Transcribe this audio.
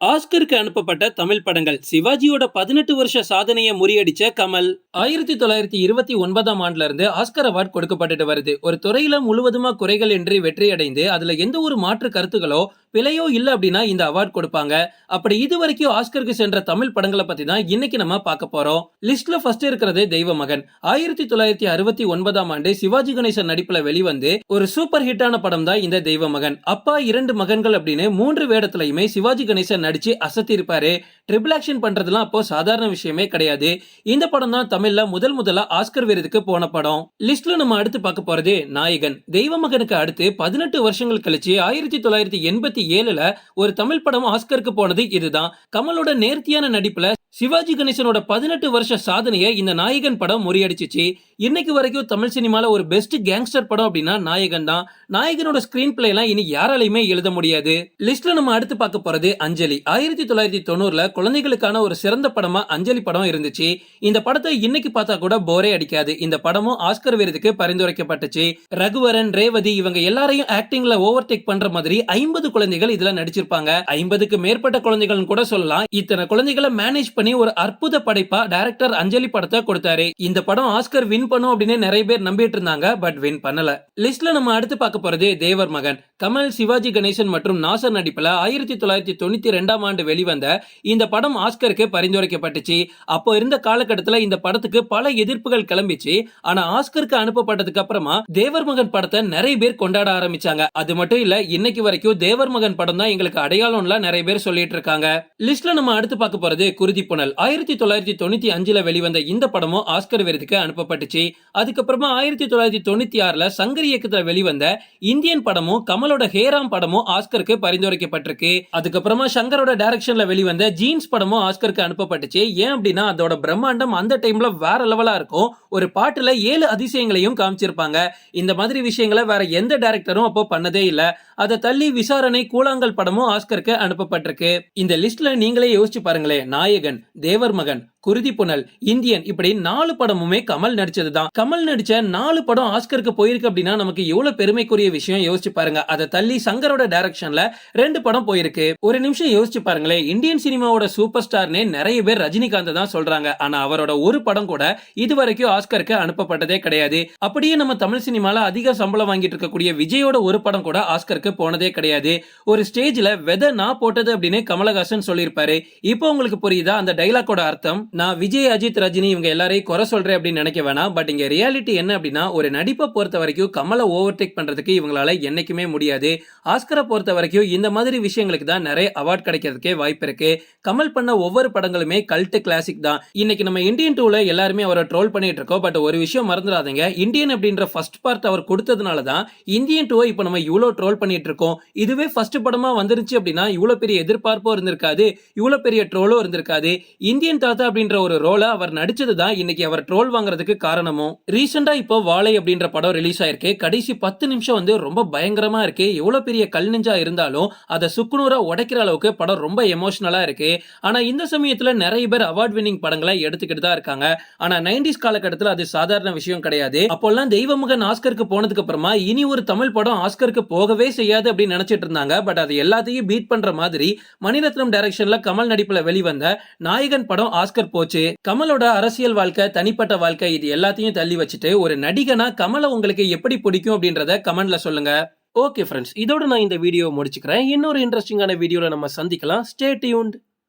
ஆஸ்கருக்கு அனுப்பப்பட்ட தமிழ் படங்கள். சிவாஜியோட 18 வருஷ சாதனையை முறியடிச்ச கமல். 1929ஆம் ஆண்டுல இருந்து ஆஸ்கர் அவார்ட் கொடுக்கப்பட்டு வருது. ஒரு துறையில முழுவதுமா குறைகள் இன்றி வெற்றி அடைந்து அதுல எந்த ஒரு மாற்று கருத்துகளோ பிழையோ இல்ல அப்படின்னா இந்த அவார்ட் கொடுப்பாங்க. அப்படி இதுவரைக்கும் ஆஸ்கருக்கு சென்ற தமிழ் படங்களை பத்தி தான் இன்னைக்கு நம்ம பார்க்க போறோம். லிஸ்ட்ல ஃபர்ஸ்ட் இருக்கிறது தெய்வ மகன். 1969ஆம் ஆண்டு சிவாஜி கணேசன் நடிப்புல வெளிவந்து ஒரு சூப்பர் ஹிட்டான படம் தான் இந்த தெய்வ மகன். அப்பா 2 மகன்கள் அப்படின்னு 3 வேடத்திலையுமே சிவாஜி கணேசன் நடிச்சு அசத்தி இருப்பாரு. ட்ரிபிள் ஆக்ஷன் பண்றதுலாம் அப்போ சாதாரண விஷயமே கிடையாது. இந்த படம் தான் தமிழ்ல முதல்ல ஆஸ்கர் விருதுக்கு போன படம். லிஸ்ட்ல நம்ம அடுத்து பார்க்க போறது நாயகன். தெய்வ மகனுக்கு அடுத்து 18 வருஷங்கள் கழிச்சு 1987ல ஒரு தமிழ் படம் ஆஸ்கருக்கு போனது இதுதான். கமலோட நேர்த்தியான நடிப்புல சிவாஜி கணேசனோட 18 வருஷ சாதனையை இந்த நாயகன் படம் முறியடிச்சிச்சு. இன்னைக்கு வரைக்கும் தமிழ் சினிமால ஒரு பெஸ்ட் கேங்ஸ்டர் படம் அப்படின்னா நாயகன் தான். நாயகனோட ஸ்கிரீன் பிளே எல்லாம் இனி யாராலையுமே எழுத முடியாது. லிஸ்ட்ல நம்ம அடுத்து பார்க்க போறது அஞ்சலி. 1990ல குழந்தைகளுக்கான ஒரு சிறந்த படமா அஞ்சலி படம் இருந்துச்சு. இந்த படத்தை இன்னைக்கு பார்த்தா கூட போரே அடிக்காது. இந்த படமும் ஆஸ்கர் விருதுக்கு பரிந்துரைக்கப்பட்டுச்சு. ரகுவரன், ரேவதி இவங்க எல்லாரையும் ஆக்டிங்ல ஓவர்டேக் பண்ற மாதிரி 50 குழந்தைகள் இதுல நடிச்சிருப்பாங்க. 50க்கு மேற்பட்ட குழந்தைகள் கூட சொல்லலாம். இத்தனை குழந்தைகளை மேனேஜ் பண்ணி ஒரு அற்புத படைப்பா டைரக்டர் அஞ்சலி படத்தை கொடுத்தாரு. இந்த படம் ஆஸ்கர் வின் பண்ணும் அப்படின்னு நிறைய பேர் நம்பிட்டு இருந்தாங்க. பட் வின் பண்ணல. லிஸ்ட்ல நம்ம அடுத்து பார்க்க போறது தேவர் மகன். கமல், சிவாஜி கணேசன் மற்றும் நாசர் நடிப்புல 1992ஆம் ஆண்டு வெளிவந்த இந்த படம் ஆஸ்கருக்கு பரிந்துரைக்கப்பட்டுச்சு. அப்போ இருந்த காலகட்டத்தில் இந்த படத்துக்கு பல எதிர்ப்புகள் கிளம்பிச்சு. ஆனா ஆஸ்கருக்கு அனுப்பப்பட்டதுக்கு அப்புறமா தேவர் மகன் படத்தை நிறைய பேர் கொண்டாட ஆரம்பிச்சாங்க. அது மட்டும் இல்ல, இன்னைக்கு வரைக்கும் தேவர் மகன் படம் தான் எங்களுக்கு அடையாளம்ல நிறைய பேர் சொல்லிட்டு இருக்காங்க. லிஸ்ட்ல நம்ம அடுத்து பார்க்க போறது குருதி புனல். 1995ல வெளிவந்த இந்த படமும் ஆஸ்கர் விருதுக்கு அனுப்பப்பட்டுச்சு. அதுக்கப்புறமா 1996ல சங்கர் இயக்கத்துல வெளிவந்த இந்தியன் படமும் கமலோட ஹேராம் படமும் ஆஸ்கருக்கு பரிந்துரைக்கப்பட்டிருக்கு. அதுக்கப்புறமா சங்கரோட டைரக்ஷன்ல வெளிவந்த ஜீன்ஸ் படமும் ஆஸ்கருக்கு அனுப்பப்பட்டுச்சு. ஏன் அப்படின்னா அதோட பிரம்மாண்டம் அந்த டைம்ல வேற லெவலா இருக்கும். ஒரு பாட்டுல 7 அதிசயங்களையும் காமிச்சிருப்பாங்க. இந்த மாதிரி விஷயங்களை வேற எந்த டைரக்டரும் அப்போ பண்ணதே இல்ல. அதை தள்ளி விசாரணை, கூழாங்கல் படமும் ஆஸ்கருக்கு அனுப்பப்பட்டிருக்கு. இந்த லிஸ்ட்ல நீங்களே யோசிச்சு பாருங்களேன். நாயகன், தேவர் மகன், குருதி புனல், இந்தியன் இப்படி 4 படமுமே கமல் நடிச்சதுதான். கமல் நடிச்ச 4 படம் ஆஸ்கருக்கு போயிருக்கு அப்படின்னா நமக்கு எவ்வளவு பெருமைக்குரிய விஷயம் யோசிச்சு பாருங்க. அதை தள்ளி சங்கரோட டைரக்ஷன்ல 2 படம் போயிருக்கு. ஒரு நிமிஷம் யோசிச்சு பாருங்களேன். இந்தியன் சினிமாவோட சூப்பர் ஸ்டார்னே நிறைய பேர் ரஜினிகாந்த் தான் சொல்றாங்க. ஆனா அவரோட ஒரு படம் கூட இதுவரைக்கும் ஆஸ்கருக்கு அனுப்பப்பட்டதே கிடையாது. அப்படியே நம்ம தமிழ் சினிமால அதிக சம்பளம் வாங்கிட்டு இருக்கக்கூடிய விஜயோட ஒரு படம் கூட ஆஸ்கருக்கு போனதே கிடையாது. ஒரு ஸ்டேஜ்ல வெத நான் போட்டது அப்படின்னு கமலஹாசன் சொல்லியிருப்பாரு. இப்போ உங்களுக்கு புரியுதா அந்த டைலாக்கோட அர்த்தம்? நான் விஜய், அஜித், ரஜினி இவங்க எல்லாரையும் குறை சொல்றேன் அப்படின்னு நினைக்க வேணாம். பட் இங்க ரியாலிட்டி என்ன அப்படின்னா ஒரு நடிப்பை பொறுத்த வரைக்கும் கமலை ஓவர்டேக் பண்றதுக்கு இவங்களால என்னைக்குமே முடியாது. ஆஸ்கரை பொறுத்த வரைக்கும் இந்த மாதிரி விஷயங்களுக்கு தான் நிறைய அவார்ட் கிடைக்கிறதுக்கே வாய்ப்பு இருக்கு. கமல் பண்ண ஒவ்வொரு படங்களுமே கல்ட் கிளாசிக் தான். இன்னைக்கு நம்ம இந்தியன் 2ல எல்லாருமே அவரை ட்ரோல் பண்ணிட்டு இருக்கோம். பட் ஒரு விஷயம் மறந்துடாதீங்க, இந்தியன் அப்படின்ற ஃபர்ஸ்ட் பார்ட் அவர் கொடுத்ததுனால தான் இந்தியன் 2 இப்போ நம்ம இவ்வளவு ட்ரோல் பண்ணிட்டு இருக்கோம். இதுவே ஃபர்ஸ்ட் படமா வந்துருச்சு அப்படின்னா இவ்வளவு பெரிய எதிர்பார்ப்பும் இருந்திருக்காது, இவ்வளவு பெரிய ட்ரோலும் இருந்திருக்காது. இந்தியன் தாத்தா அப்படின்ற ஒரு ரோல அவர் நடிச்சதுதான் இன்னைக்கு அவர் ட்ரோல் வாங்குறதுக்கு காரணமும். ரீசெண்டா இப்போ வாழை அப்படின்ற படம் ரிலீஸ் ஆயிருக்கு. கடைசி 10 நிமிஷம் வந்து ரொம்ப பயங்கரமா இருக்கு. எவ்வளவு பெரிய கல் நெஞ்சா இருந்தாலும் அதை சுக்குநூறா உடைக்கிற அளவுக்கு படம் ரொம்ப எமோஷனலா இருக்கு. ஆனா இந்த சமயத்துல நிறைய பேர் அவார்ட் வின்னிங் படங்களை எடுத்துக்கிட்டு தான் இருக்காங்க. ஆனா 90s காலகட்டத்தில் அது சாதாரண விஷயம் கிடையாது. அப்போல்லாம் தெய்வமகன் ஆஸ்கருக்கு போனதுக்கு அப்புறமா இனி ஒரு தமிழ் படம் ஆஸ்கருக்கு போகவே செய்யாது அப்படின்னு நினைச்சிட்டு இருந்தாங்க. பட் அது எல்லாத்தையும் பீட் பண்ற மாதிரி மணிரத்னம் டைரக்ஷன்ல கமல் நடிப்புல வெளிவந்த நாயகன் படம் ஆஸ்கர் போச்சு. கமலோட அரசியல் வாழ்க்கை, தனிப்பட்ட வாழ்க்கை இது எல்லாத்தையும் தள்ளி வச்சுட்டு ஒரு நடிகனா கமலை உங்களுக்கு எப்படி பிடிக்கும் அப்படின்றத கமெண்ட்ல சொல்லுங்க. ஓகே ஃப்ரெண்ட்ஸ், இதோட நான் இந்த வீடியோ முடிச்சுக்கிறேன். இன்னொரு இன்ட்ரெஸ்டிங்கான வீடியோல நம்ம சந்திக்கலாம். Stay tuned.